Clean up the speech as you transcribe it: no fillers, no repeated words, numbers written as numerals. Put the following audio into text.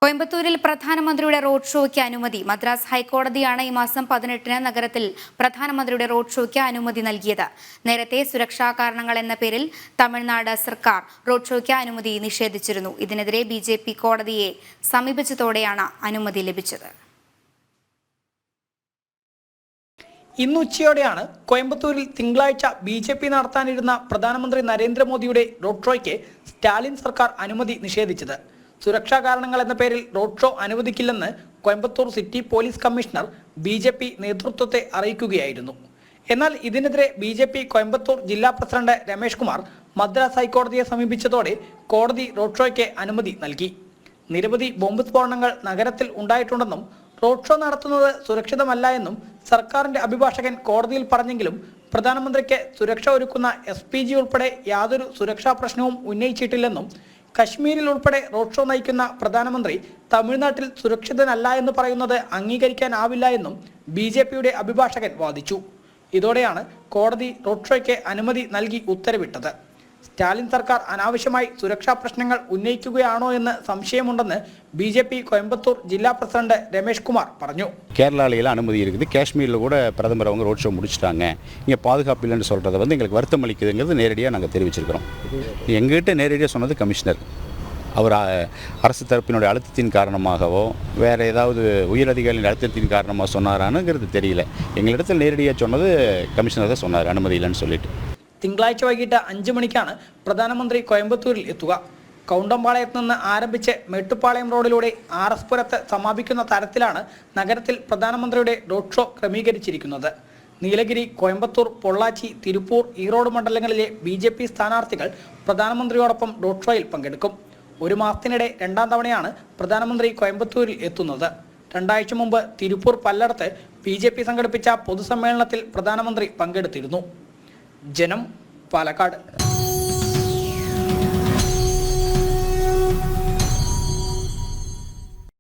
കോയമ്പത്തൂരിൽ പ്രധാനമന്ത്രിയുടെ റോഡ് ഷോയ്ക്ക് അനുമതി. മദ്രാസ് ഹൈക്കോടതിയാണ് ഈ മാസം 18-ന് നഗരത്തിൽ പ്രധാനമന്ത്രിയുടെ റോഡ് ഷോയ്ക്ക് അനുമതി നൽകിയത്. നേരത്തെ സുരക്ഷാ കാരണങ്ങൾ എന്ന പേരിൽ തമിഴ്നാട് സർക്കാർ റോഡ് ഷോയ്ക്ക് അനുമതി നിഷേധിച്ചിരുന്നു. ഇതിനെതിരെ BJP കോടതിയെ സമീപിച്ചതോടെയാണ് അനുമതി ലഭിച്ചത്. ഇന്ന് ഉച്ചയോടെയാണ് കോയമ്പത്തൂരിൽ തിങ്കളാഴ്ച BJP നടത്താനിരുന്ന പ്രധാനമന്ത്രി നരേന്ദ്രമോദിയുടെ റോഡ് ഷോയ്ക്ക് സ്റ്റാലിൻ സർക്കാർ അനുമതി നിഷേധിച്ചത്. സുരക്ഷാ കാരണങ്ങൾ എന്ന പേരിൽ റോഡ് ഷോ അനുവദിക്കില്ലെന്ന് Coimbatore city police commissioner BJP നേതൃത്വത്തെ അറിയിക്കുകയായിരുന്നു. എന്നാൽ ഇതിനെതിരെ BJP കോയമ്പത്തൂർ ജില്ലാ പ്രസിഡന്റ് രമേഷ് കുമാർ മദ്രാസ് ഹൈക്കോടതിയെ സമീപിച്ചതോടെ കോടതി റോഡ് ഷോയ്ക്ക് അനുമതി നൽകി. നിരവധി ബോംബ് സ്ഫോടനങ്ങൾ നഗരത്തിൽ ഉണ്ടായിട്ടുണ്ടെന്നും റോഡ് ഷോ നടത്തുന്നത് സുരക്ഷിതമല്ല എന്നും സർക്കാരിന്റെ അഭിഭാഷകൻ കോടതിയിൽ പറഞ്ഞെങ്കിലും പ്രധാനമന്ത്രിക്ക് സുരക്ഷ ഒരുക്കുന്ന SPG ഉൾപ്പെടെ യാതൊരു സുരക്ഷാ പ്രശ്നവും ഉന്നയിച്ചിട്ടില്ലെന്നും കശ്മീരിൽ ഉൾപ്പെടെ റോഡ് ഷോ നയിക്കുന്ന പ്രധാനമന്ത്രി തമിഴ്നാട്ടിൽ സുരക്ഷിതനല്ല എന്ന് പറയുന്നത് അംഗീകരിക്കാനാവില്ല എന്നും BJPയുടെ അഭിഭാഷകൻ വാദിച്ചു. ഇതോടെയാണ് കോടതി റോഡ് ഷോയ്ക്ക് അനുമതി നൽകി ഉത്തരവിട്ടത്. സ്റ്റാലിൻ സർക്കാർ അനാവശ്യമായി സുരക്ഷാ പ്രശ്നങ്ങൾ ഉന്നയിക്കുകയാണോ എന്ന് സംശയമുണ്ടെന്ന് BJP கோயம்புத்தூர் ജില്ലാ പ്രസിഡന്റ് രമേഷ് കുമാർ പറഞ്ഞു. கேரளாவில் அனுமதி இருக்குது. காஷ்மீரில் கூட பிரதமர் அவங்க ரோட் ஷோ முடிச்சிட்டாங்க. இங்கே பாதுகாப்பு இல்லைன்னு சொல்கிறத எங்களுக்கு வருத்தம் அளிக்குதுங்கிறது நேரடியாக நாங்கள் தெரிவிச்சிருக்கிறோம். எங்ககிட்ட நேரடியாக சொன்னது கமிஷனர். அவர் அரசு தரப்பினுடைய அழுத்தத்தின் காரணமாகவோ வேறு ஏதாவது உயரதிகாரிகளின் அழுத்தத்தின் காரணமாக சொன்னாரானுங்கிறது தெரியல. எங்களிடத்தில் நேரடியாக சொன்னது கமிஷனர் தான் சொன்னார் அனுமதி இல்லைன்னு சொல்லிட்டு. തിങ്കളാഴ്ച വൈകിട്ട് 5 മണിക്കാണ് പ്രധാനമന്ത്രി കോയമ്പത്തൂരിൽ എത്തുക. കൗണ്ടമ്പാളയത്ത് നിന്ന് ആരംഭിച്ച് മേട്ടുപ്പാളയം റോഡിലൂടെ RS പുരത്ത് സമാപിക്കുന്ന തരത്തിലാണ് നഗരത്തിൽ പ്രധാനമന്ത്രിയുടെ റോഡ് ഷോ ക്രമീകരിച്ചിരിക്കുന്നത്. നീലഗിരി, കോയമ്പത്തൂർ, പൊള്ളാച്ചി, തിരുപ്പൂർ, ഈറോഡ് മണ്ഡലങ്ങളിലെ BJP സ്ഥാനാർത്ഥികൾ പ്രധാനമന്ത്രിയോടൊപ്പം റോഡ് ഷോയിൽ പങ്കെടുക്കും. ഒരു മാസത്തിനിടെ 2ാം തവണയാണ് പ്രധാനമന്ത്രി കോയമ്പത്തൂരിൽ എത്തുന്നത്. 2 ആഴ്ച മുമ്പ് തിരുപ്പൂർ പല്ലടത്ത് BJP സംഘടിപ്പിച്ച പൊതുസമ്മേളനത്തിൽ പ്രധാനമന്ത്രി പങ്കെടുത്തിരുന്നു. ജനം, പാലക്കാട്.